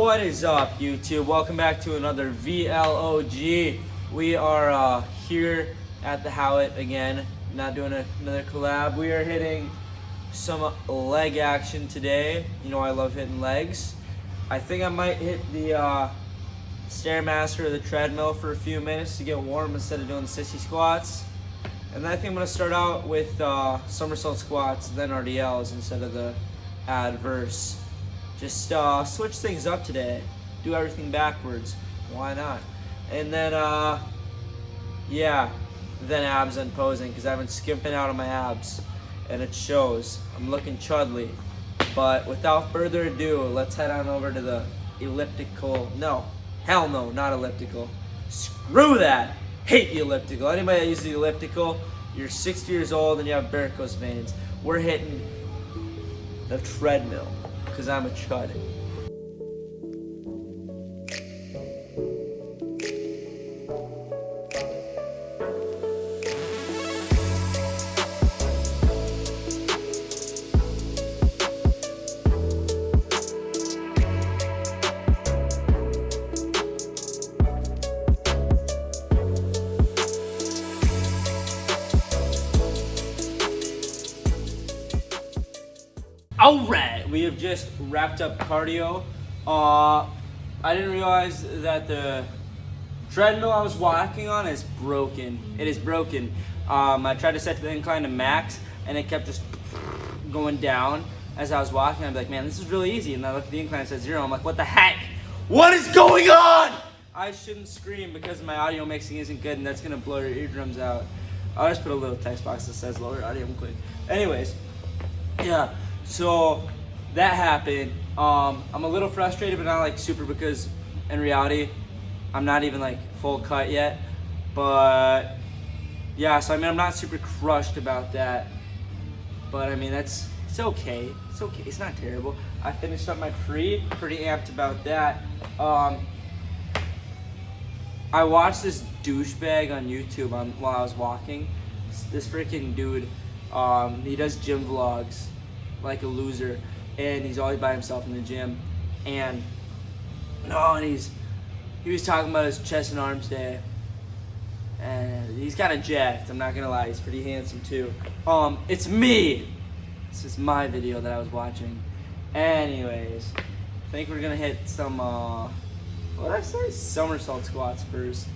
What is up, YouTube? Welcome back to another VLOG. We are here at the Howitt again, not doing another collab. We are hitting some leg action today. You know I love hitting legs. I think I might hit the Stairmaster or the treadmill for a few minutes to get warm instead of doing sissy squats. And then I think I'm going to start out with somersault squats, then RDLs instead of the adverse. Just switch things up today. Do everything backwards. Why not? And then, then abs and posing because I've been skimping out on my abs. And it shows. I'm looking chudly. But without further ado, let's head on over to the elliptical. No. Hell no, not elliptical. Screw that. Hate the elliptical. Anybody that uses the elliptical, you're 60 years old and you have varicose veins. We're hitting the treadmill because I'm a chud. Alright, we have just wrapped up cardio. I didn't realize that the treadmill I was walking on is broken. It is broken. I tried to set the incline to max and it kept just going down as I was walking. I'm like, man, this is really easy. And I look at the incline and it says 0. I'm like, what the heck? What is going on? I shouldn't scream because my audio mixing isn't good and that's gonna blow your eardrums out. I'll just put a little text box that says lower audio quick. Anyways, yeah. So that happened. I'm a little frustrated, but not like super because in reality, I'm not even like full cut yet. But yeah, so I mean, I'm not super crushed about that. But I mean, it's okay. It's okay. It's not terrible. I finished up my free. Pretty amped about that. I watched this douchebag on YouTube while I was walking. This freaking dude. He does gym vlogs. Like a loser, and he's always by himself in the gym, and he was talking about his chest and arms day, and he's kind of jacked. I'm not gonna lie, he's pretty handsome too. It's me. This is my video that I was watching. Anyways, I think we're gonna hit some what did I say? Somersault squats first,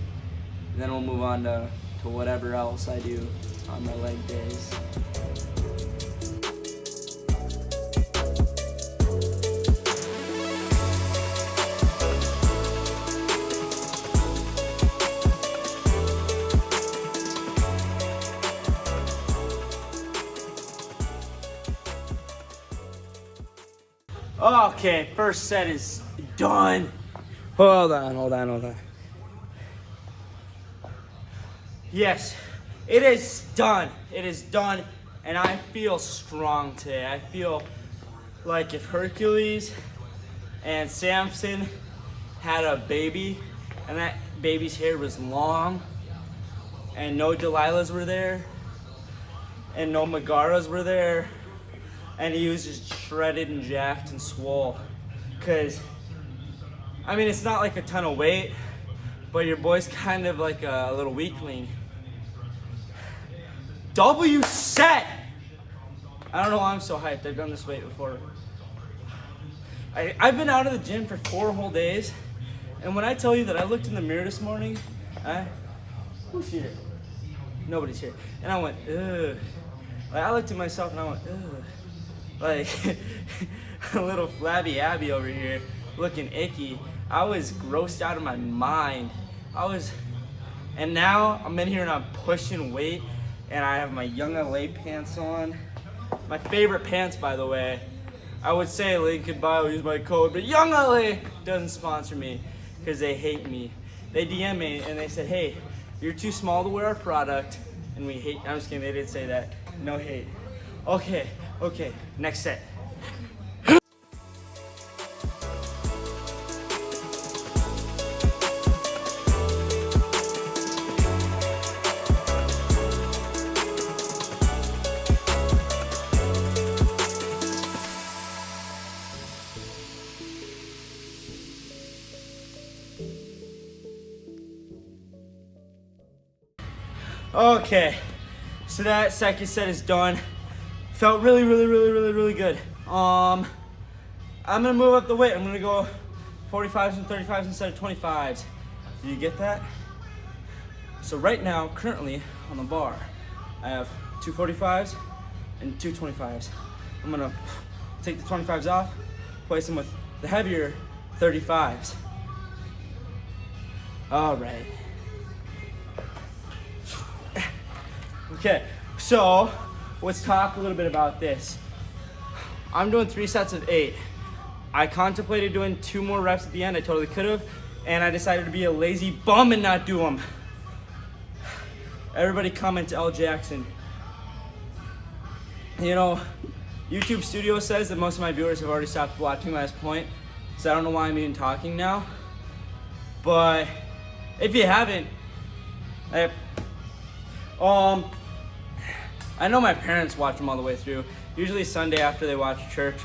and then we'll move on to whatever else I do on my leg days. Okay, first set is done. Hold on. Yes, it is done. It is done, and I feel strong today. I feel like if Hercules and Samson had a baby, and that baby's hair was long, and no Delilahs were there, and no Megaras were there, and he was just shredded and jacked and swole. Cause, I mean, it's not like a ton of weight, but your boy's kind of like a little weakling. W set! I don't know why I'm so hyped. I've done this weight before. I've been out of the gym for 4 whole days, and when I tell you that I looked in the mirror this morning, who's here? Nobody's here. And I went, ugh. Like, I looked at myself and I went, ugh. Like, a little flabby Abby over here looking icky. I was grossed out of my mind. And now I'm in here and I'm pushing weight and I have my Young LA pants on. My favorite pants, by the way. I would say link in bio, use my code, but Young LA doesn't sponsor me because they hate me. They DM me and they said, hey, you're too small to wear our product and we hate. I'm just kidding, they didn't say that. No hate. Okay, next set. Okay, so that second set is done. Felt really, really, really, really, really good. I'm gonna move up the weight. I'm gonna go 45s and 35s instead of 25s. Do you get that? So right now, currently on the bar, I have two 45s and two 25s. I'm gonna take the 25s off, place them with the heavier 35s. All right. Okay, so let's talk a little bit about this. I'm doing 3 sets of 8. I contemplated doing 2 more reps at the end. I totally could have, and I decided to be a lazy bum and not do them. Everybody comment to L Jackson. You know, YouTube Studio says that most of my viewers have already stopped watching by this point, so I don't know why I'm even talking now. But if you haven't, I know my parents watch them all the way through. Usually Sunday after they watch church,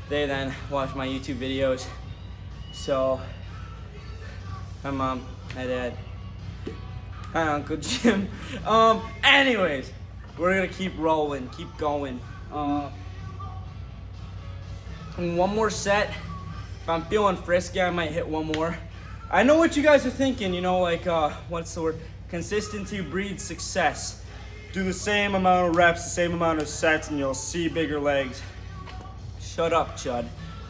they then watch my YouTube videos. So, my mom, my dad, hi Uncle Jim. Anyways, we're gonna keep rolling, keep going. And one more set. If I'm feeling frisky, I might hit one more. I know what you guys are thinking, you know, like, what's the word? Consistency breeds success. Do the same amount of reps, the same amount of sets, and you'll see bigger legs. Shut up, Chud.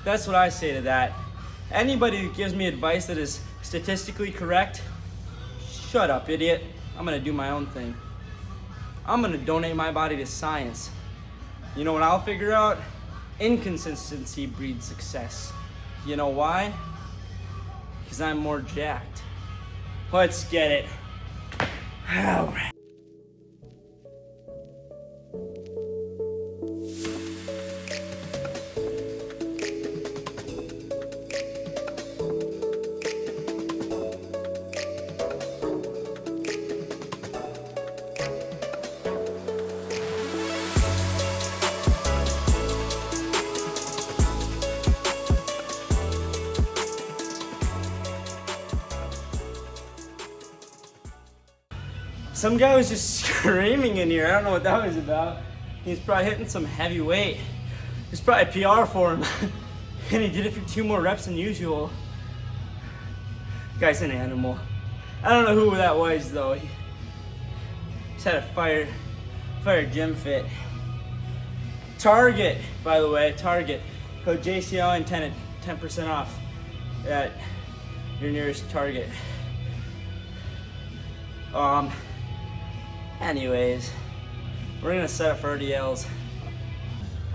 That's what I say to that. Anybody that gives me advice that is statistically correct, shut up, idiot. I'm gonna do my own thing. I'm gonna donate my body to science. You know what I'll figure out? Inconsistency breeds success. You know why? Because I'm more jacked. Let's get it. All right. Some guy was just screaming in here. I don't know what that was about. He's probably hitting some heavy weight. It's probably PR for him. And he did it for 2 more reps than usual. Guy's an animal. I don't know who that was though. He just had a fire gym fit. Target, by the way, Target. Code JCL and 10% off at your nearest Target. Anyways, we're gonna set up for RDLs.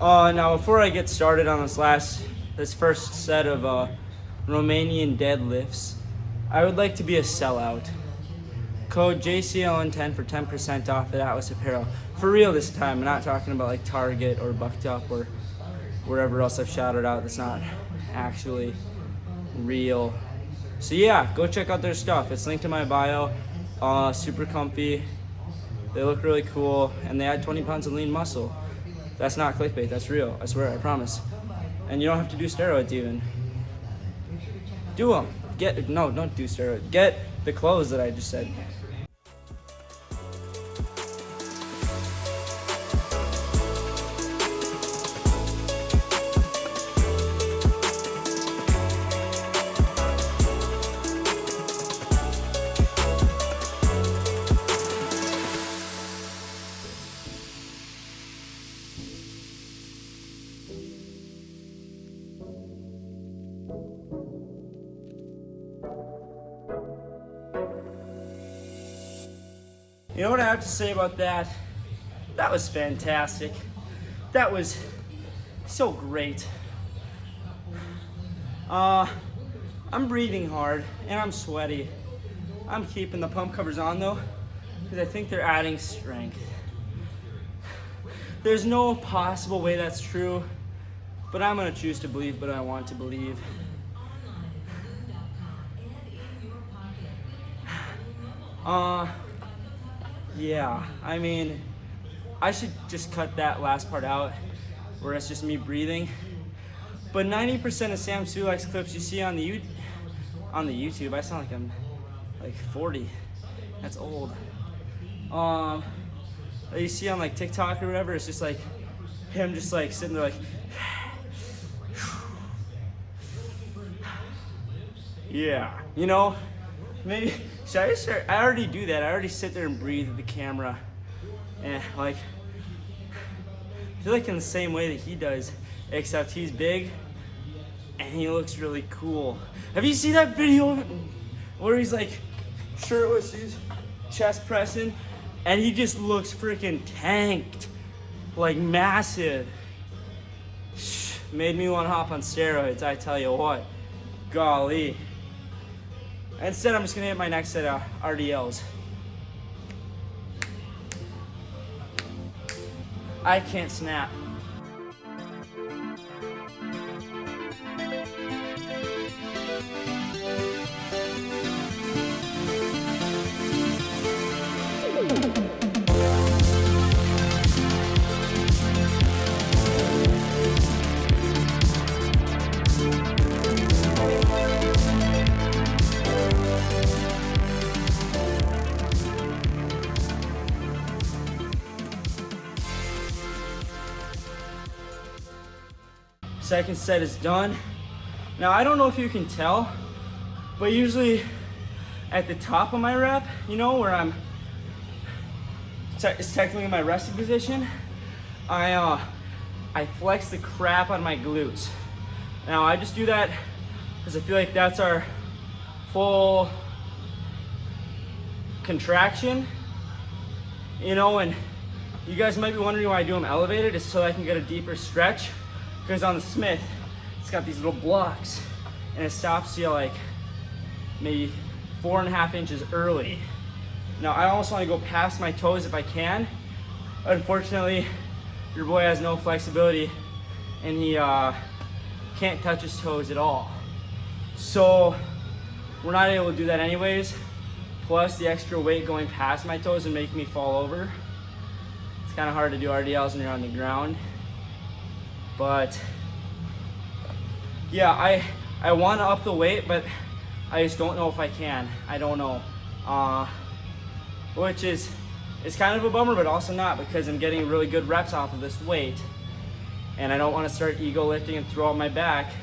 Now before I get started on this first set of Romanian deadlifts, I would like to be a sellout. Code JCLN10 for 10% off at Atlas Apparel. For real this time, I'm not talking about like Target or Bucked Up or wherever else I've shouted out that's not actually real. So yeah, go check out their stuff. It's linked in my bio. Super comfy. They look really cool, and they add 20 pounds of lean muscle. That's not clickbait, that's real. I swear, I promise. And you don't have to do steroids even. Do them. No, don't do steroids. Get the clothes that I just said. You know what I have to say about that? That was fantastic. That was so great. I'm breathing hard and I'm sweaty. I'm keeping the pump covers on though, because I think they're adding strength. There's no possible way that's true, but I'm gonna choose to believe what I want to believe. Yeah, I mean, I should just cut that last part out where it's just me breathing. But 90% of Sam Sulek's clips you see on the YouTube, I sound like I'm like 40. That's old. that you see on like TikTok or whatever. It's just like him just like sitting there like, yeah, you know, maybe, should I just start, I already do that. I already sit there and breathe at the camera. And like, I feel like in the same way that he does, except he's big and he looks really cool. Have you seen that video where he's like shirtless, he's chest pressing, and he just looks freaking tanked, like massive. Made me want to hop on steroids, I tell you what. Golly. Instead, I'm just gonna hit my next set of RDLs. I can't snap. Second set is done. Now I don't know if you can tell, but usually at the top of my rep, you know, where it's technically my resting position, I flex the crap on my glutes. Now I just do that because I feel like that's our full contraction, you know, and you guys might be wondering why I do them elevated, is so I can get a deeper stretch. Because on the Smith, it's got these little blocks and it stops you like maybe 4.5 inches early. Now I almost want to go past my toes if I can. Unfortunately, your boy has no flexibility and he can't touch his toes at all. So we're not able to do that anyways. Plus the extra weight going past my toes and making me fall over. It's kind of hard to do RDLs when you're on the ground. But yeah, I want to up the weight, but I just don't know if I can. I don't know, which is kind of a bummer, but also not, because I'm getting really good reps off of this weight, and I don't want to start ego lifting and throw out my back,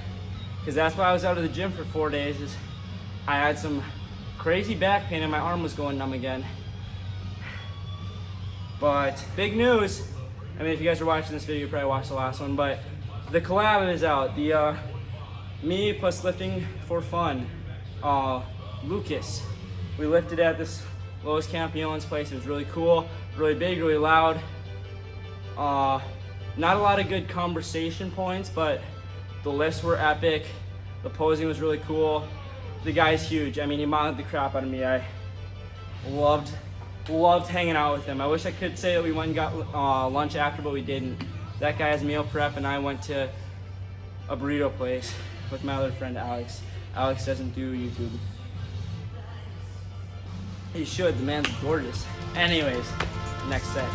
because that's why I was out of the gym for 4 days. Is I had some crazy back pain and my arm was going numb again. But big news. I mean, if you guys are watching this video, you probably watched the last one, but the collab is out. The me plus lifting for fun. Lucas. We lifted at this Los Campeones place. It was really cool, really big, really loud. Not a lot of good conversation points, but the lifts were epic. The posing was really cool. The guy's huge. I mean, he modded the crap out of me. I loved hanging out with him. I wish I could say that we went and got lunch after, but we didn't. That guy has meal prep, and I went to a burrito place with my other friend Alex. Alex doesn't do YouTube. He should, the man's gorgeous. Anyways, next set.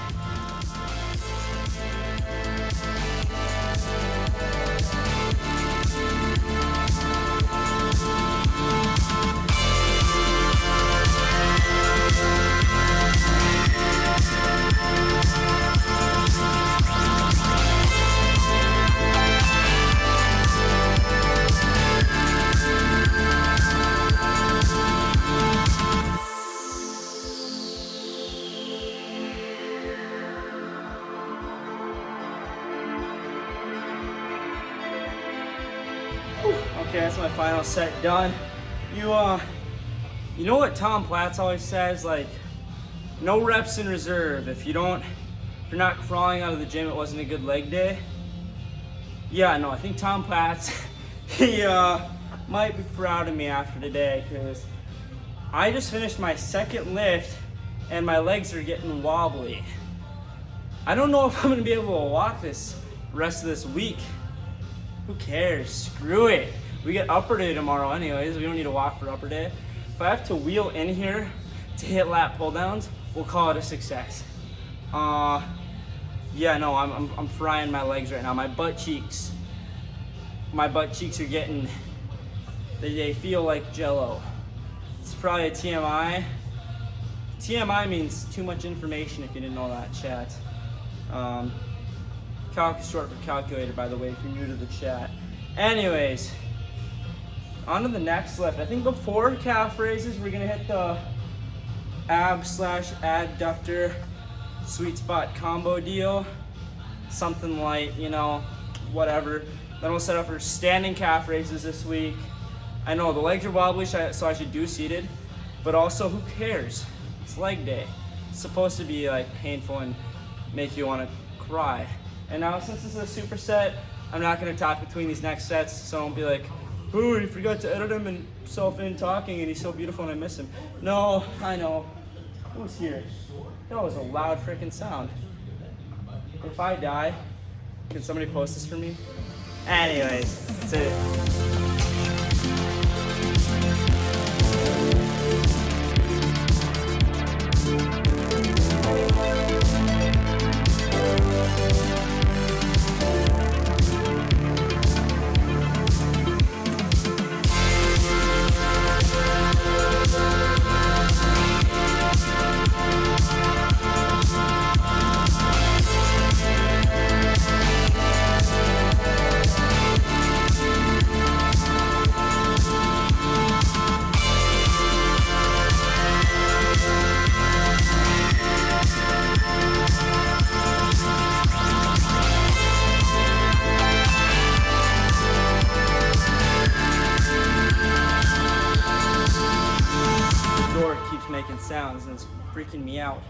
Okay, that's my final set done. You know what Tom Platz always says? Like, no reps in reserve. If you're not crawling out of the gym, it wasn't a good leg day. Yeah, no, I think Tom Platz, he might be proud of me after today, because I just finished my second lift and my legs are getting wobbly. I don't know if I'm gonna be able to walk this rest of this week. Who cares? Screw it. We get upper day tomorrow anyways. We don't need to walk for upper day. If I have to wheel in here to hit lat pull downs, we'll call it a success. Yeah, no, I'm frying my legs right now. My butt cheeks are getting, they feel like Jello. It's probably a TMI, TMI means too much information, if you didn't know that, chat. Calc is short for calculator, by the way, if you're new to the chat. Anyways, on to the next lift. I think before calf raises, we're gonna hit the ab/adductor sweet spot combo deal. Something light, you know, whatever. Then we'll set up for standing calf raises this week. I know the legs are wobbly, so I should do seated, but also who cares? It's leg day. It's supposed to be like painful and make you want to cry. And now since this is a superset, I'm not gonna talk between these next sets, so don't be like, oh, he forgot to edit him and himself in talking and he's so beautiful and I miss him. No, I know. Who's here? That was a loud freaking sound. If I die, can somebody post this for me? Anyways, that's it. Making sounds and it's freaking me out.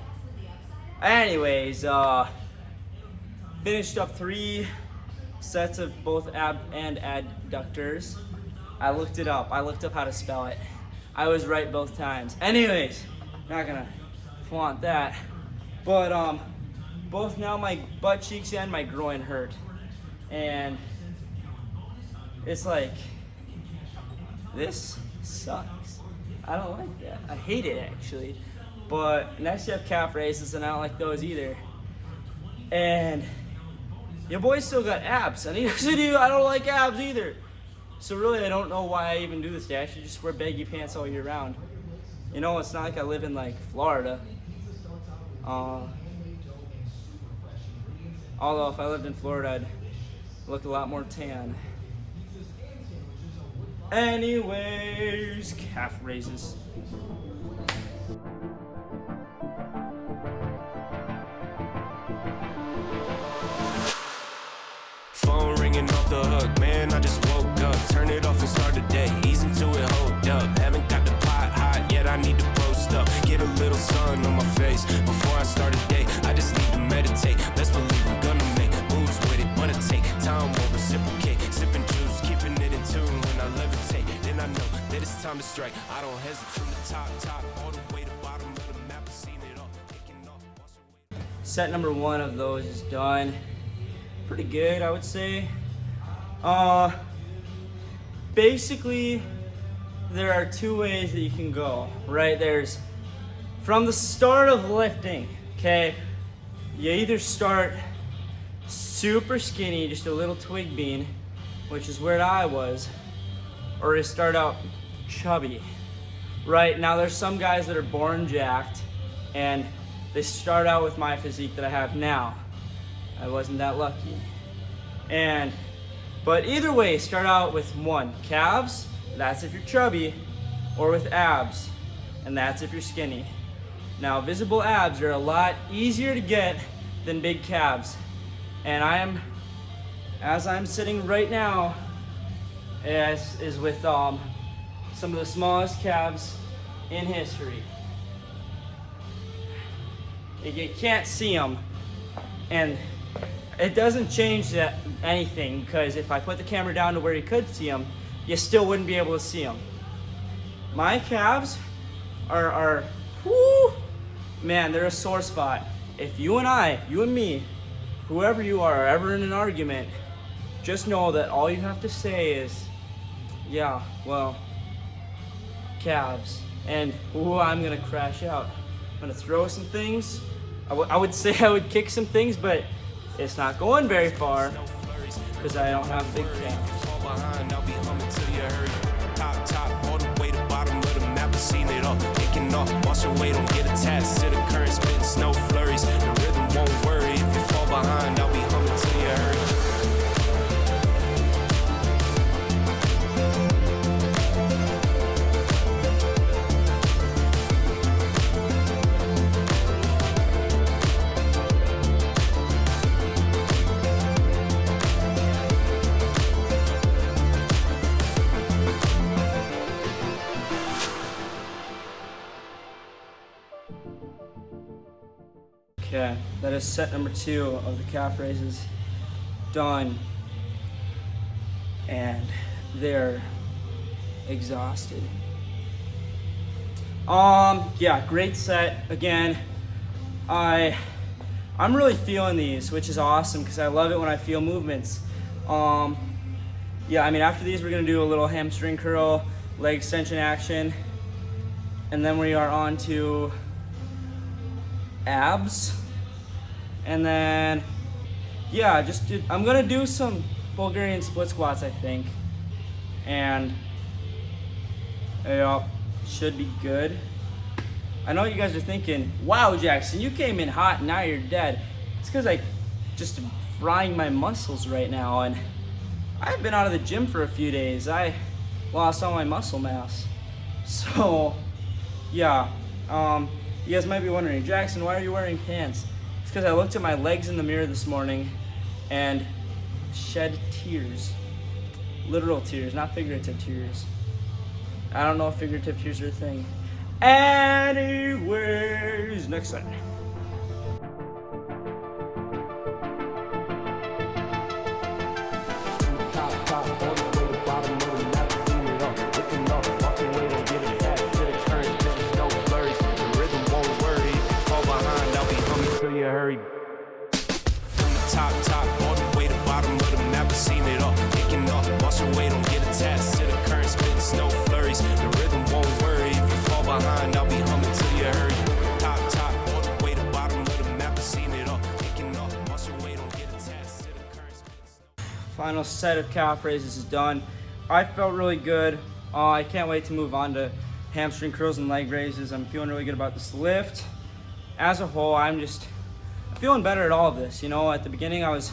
Anyways, finished up 3 sets of both ab and adductors. I looked it up. I looked up how to spell it. I was right both times. Anyways, not gonna flaunt that. But both now my butt cheeks and my groin hurt. And it's like, this sucks. I don't like that. I hate it actually. But next you have calf raises and I don't like those either. And your boy still got abs and he doesn't do, I don't like abs either. So really I don't know why I even do this day. I should just wear baggy pants all year round. You know, it's not like I live in like Florida. Although if I lived in Florida I'd look a lot more tan. Anyways, calf raises. Phone ringing off the hook, man, I just woke up. Turn it off and start the day, ease into it, hold up. Haven't got the pot hot yet, I need to post up. Get a little sun on my face before I start a day. I just need to meditate, best believe I'm gonna make moves with it. Wanna take time, won't reciprocate. Sipping juice, keeping it in tune when I levitate. Then I know that it's time to strike. I don't hesitate from the top, all the way to bottom of the map. I've seen it all, taking off, wash away. Set number 1 of those is done. Pretty good, I would say. Basically, there are 2 ways that you can go, right? There's from the start of lifting, okay? You either start super skinny, just a little twig bean, which is where I was, or you start out chubby, right? Now there's some guys that are born jacked and they start out with my physique that I have now. I wasn't that lucky. But either way, start out with 1, calves, that's if you're chubby, or with abs, and that's if you're skinny. Now, visible abs are a lot easier to get than big calves. And as I'm sitting right now, is with some of the smallest calves in history. You can't see them, and it doesn't change anything, because if I put the camera down to where you could see them, you still wouldn't be able to see them. My calves are whoo, man, they're a sore spot. If you and me, whoever you are ever in an argument, just know that all you have to say is, yeah, well, calves. And I'm gonna crash out. I'm gonna throw some things. I would say I would kick some things, but it's not going very far because I don't have big calves. Top, all the way to bottom of the map. I've seen it all. Taking off, wash away, don't get attached. Okay, that is set number 2 of the calf raises done. And they're exhausted. Yeah, great set. Again, I'm really feeling these, which is awesome because I love it when I feel movements. Yeah, I mean, after these, we're gonna do a little hamstring curl, leg extension action, and then we are on to abs. And then, yeah, I'm gonna do some Bulgarian split squats, I think. And, yeah, should be good. I know you guys are thinking, wow, Jackson, you came in hot and now you're dead. It's because I just frying my muscles right now, and I've been out of the gym for a few days. I lost all my muscle mass. So, yeah, you guys might be wondering, Jackson, why are you wearing pants? It's because I looked at my legs in the mirror this morning and shed tears. Literal tears, not figurative tears. I don't know if figurative tears are a thing. Anyways, next set. Top, all the way to bottom of the map, I've seen it all. Picking up, watch your weight, don't get attached to the current, spitting snow flurries. The rhythm won't worry, if you fall behind, I'll be humming till you hurry. Top, all the way to bottom of the map, I've seen it all. Picking up, watch your weight, don't get attached to the current, spitting snow. Final set of calf raises is done. I felt really good. I can't wait to move on to hamstring curls and leg raises. I'm feeling really good about this lift. As a whole, I'm feeling better at all of this. You know, at the beginning I was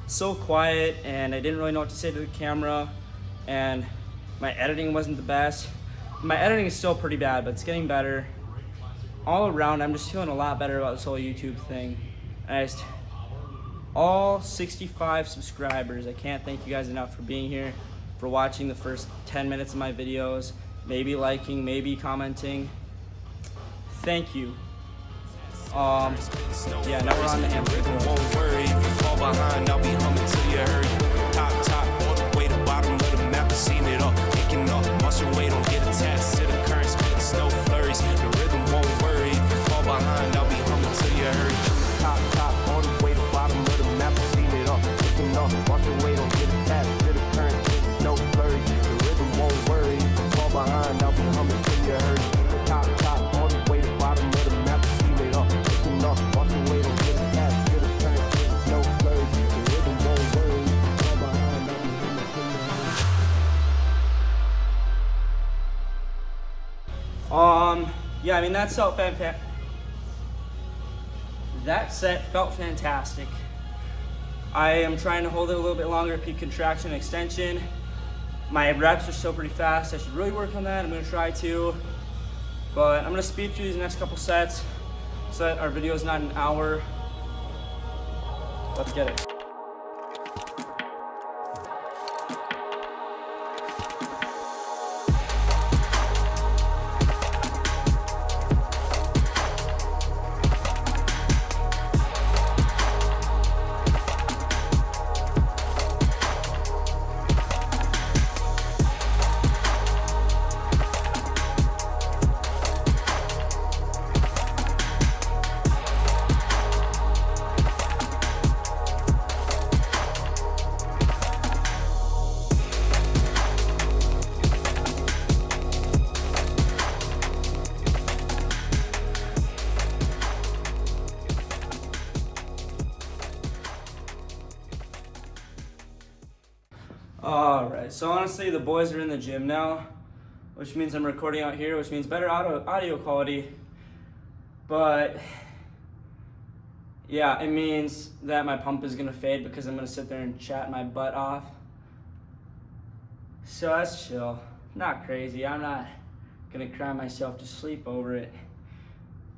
so quiet and I didn't really know what to say to the camera, and my editing wasn't the best. My editing is still pretty bad, but it's getting better. All around, I'm just feeling a lot better about this whole YouTube thing. And all 65 subscribers, I can't thank you guys enough for being here, for watching the first 10 minutes of my videos, maybe liking, maybe commenting. Thank you. Yeah, now we're on the hamstring curls. Won't worry, if you fall behind, I'll be humming till you hurry. Top, all the way to bottom of the map, I've seen it all. Picking up, watch your weight, don't get attached to the current, spitting snow flurries. The rhythm won't worry, if you fall behind, I'll be humming till you hurry. Top, all the way to bottom of the map, I've seen it all. Picking up, watch your weight, don't get attached to the current, spitting snow flurries. The rhythm won't worry, if you fall behind, I'll be humming till you hurry. Top, all the way to bottom of the map, I've seen it all. Picking up, watch your weight, don't get attached to the current, spitting snow flurries. The rhythm won't worry, if you fall behind, I'll be humming till you hurry. Yeah, I mean, that set felt fantastic. I am trying to hold it a little bit longer, peak contraction extension. My reps are still pretty fast. I should really work on that. I'm gonna try to, but I'm gonna speed through these next couple sets so that our video is not an hour. Let's get it. Alright, so honestly the boys are in the gym now, which means I'm recording out here, which means better audio quality. But yeah, it means that my pump is gonna fade because I'm gonna sit there and chat my butt off. So that's chill. Not crazy. I'm not gonna cry myself to sleep over it.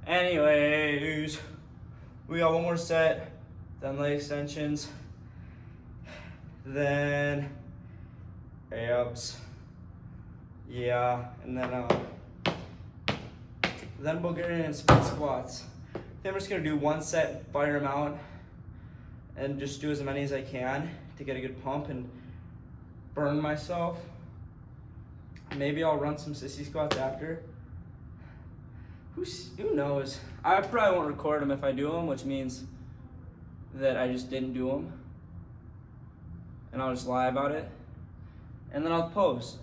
Anyways, we got one more set, then leg extensions, then abs, yeah, and then Bulgarian split squats. I'm just gonna do one set, fire them out, and just do as many as I can to get a good pump and burn myself. Maybe I'll run some sissy squats after. Who knows? I probably won't record them if I do them, which means that I just didn't do them. And I'll just lie about it. And then I'll post.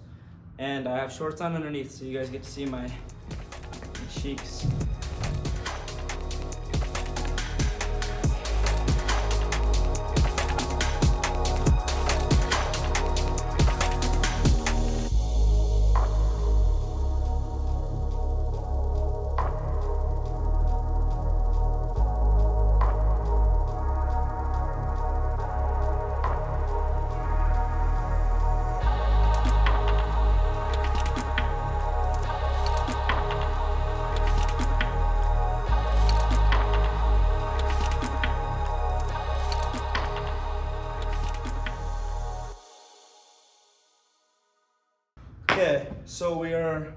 And I have shorts on underneath, so you guys get to see my cheeks. Okay, so we are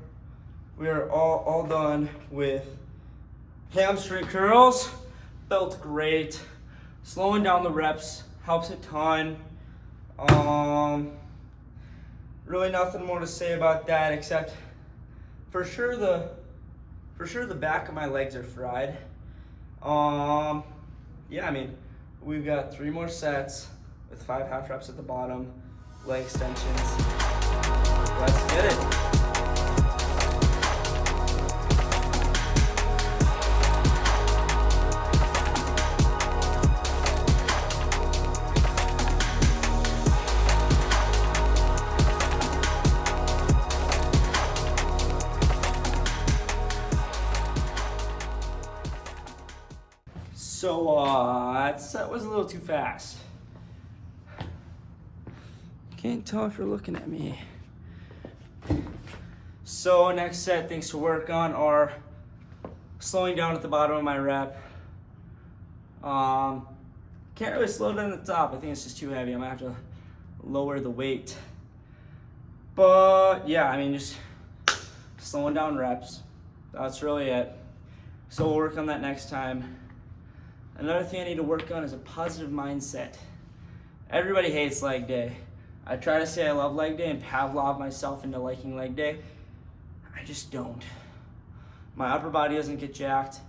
all done with hamstring curls. Felt great. Slowing down the reps helps a ton. Really nothing more to say about that except for sure the back of my legs are fried. Yeah, I mean, we've got 3 more sets with 5 half reps at the bottom, leg extensions. Let's get it. So that set was a little too fast. Can't tell if you're looking at me. So next set, things to work on are slowing down at the bottom of my rep. Can't really slow down at the top. I think it's just too heavy. I'm gonna have to lower the weight. But yeah, I mean, just slowing down reps. That's really it. So we'll work on that next time. Another thing I need to work on is a positive mindset. Everybody hates leg day. I try to say I love leg day and Pavlov myself into liking leg day. I just don't. My upper body doesn't get jacked.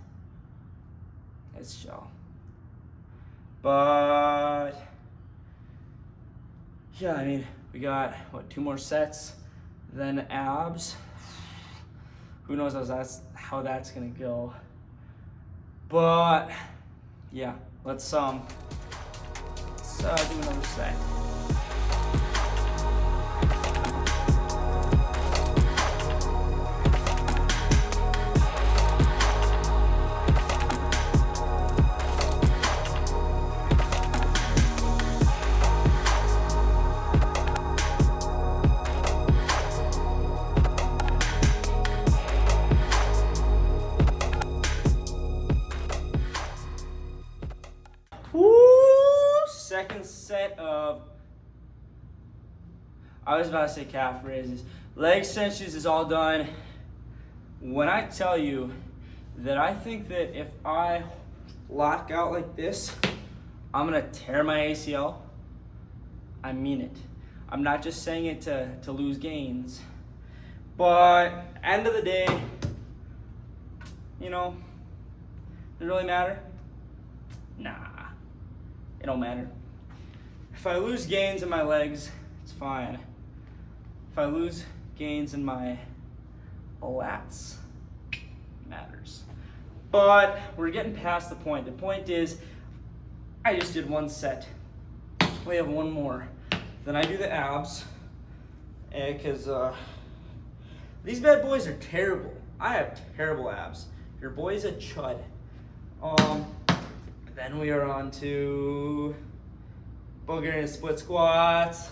It's chill. But yeah, I mean, we got what, 2 more sets, then abs. Who knows how that's gonna go. But yeah, let's do another set. Second set of, I was about to say calf raises. Leg extensions is all done. When I tell you that I think that if I lock out like this, I'm gonna tear my ACL, I mean it. I'm not just saying it to lose gains. But end of the day, you know, does it really matter? Nah, it don't matter. If I lose gains in my legs, it's fine. If I lose gains in my lats, it matters. But we're getting past the point. The point is, I just did 1 set. We have 1 more. Then I do the abs, because these bad boys are terrible. I have terrible abs. Your boy's a chud. Then we are on to booger and split squats.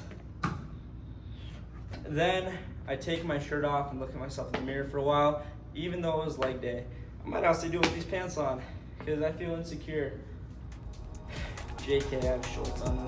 Then I take my shirt off and look at myself in the mirror for a while, even though it was leg day. I might also do it with these pants on, because I feel insecure. JK, I have shorts on.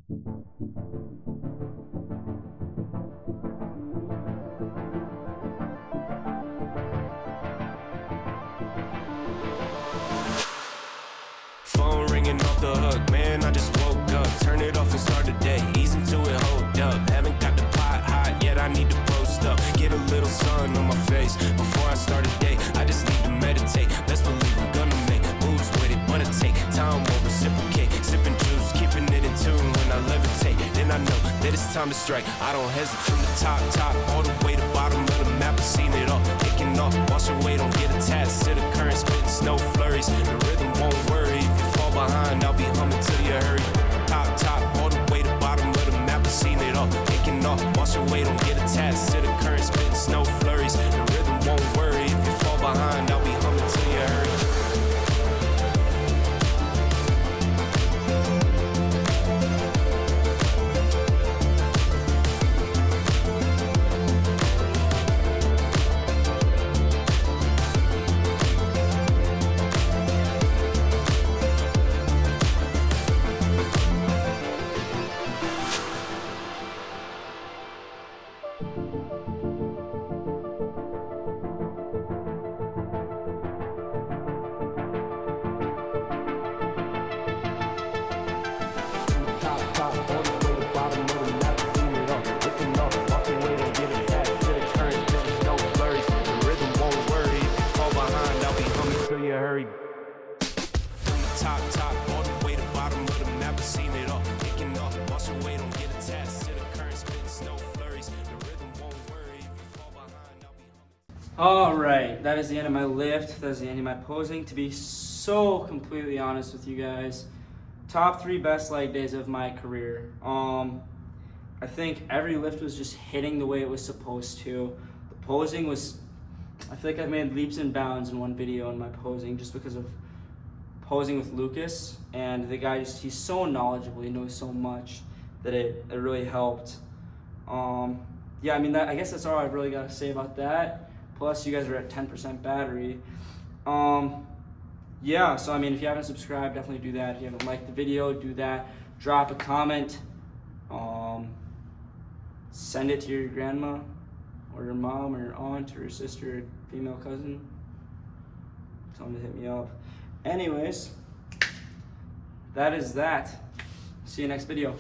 Phone ringing off the hook, man, I just woke up. Turn it off and start the day, ease into it, hold up. Haven't got the pot hot yet, I need to post up. Get a little sun on my face before I start a day. I just need to meditate, let's believe I'm gonna make moves with it. Wanna take time, won't reciprocate. Sipping juice, keeping it in tune when I levitate. Then I know that it's time to strike. I don't hesitate from the top, all the way to bottom of the map. I've seen it all, taking off, wash away, don't get attached to the current, spitting snow flurries. The rhythm won't worry. Fall behind, I'll be humming till you hurry. Top, all the way to bottom of the map. I've seen it all, taking off, wash away, don't get attached to the current, spitting snow flurries. The rhythm won't worry. If you fall behind, I'll be humming till you hurry. Top, all the way to bottom of the map. I've seen it all, taking off, wash away, don't get attached to the current, spitting snow flurries. The rhythm won't worry. If you fall behind, I'll be humming. All right, that is the end of my lift. That is the end of my posing. To be so completely honest with you guys, top 3 best leg days of my career. I think every lift was just hitting the way it was supposed to. The posing was, I feel like I've made leaps and bounds in one video in my posing just because of posing with Lucas, and the guy he's so knowledgeable, he knows so much that it really helped. Yeah, I mean, I guess that's all I've really got to say about that. Plus, you guys are at 10% battery. Yeah, so I mean, if you haven't subscribed, definitely do that. If you haven't liked the video, do that. Drop a comment. Send it to your grandma, or your mom, or your aunt, or your sister, or female cousin. Tell them to hit me up. Anyways, that is that. See you next video.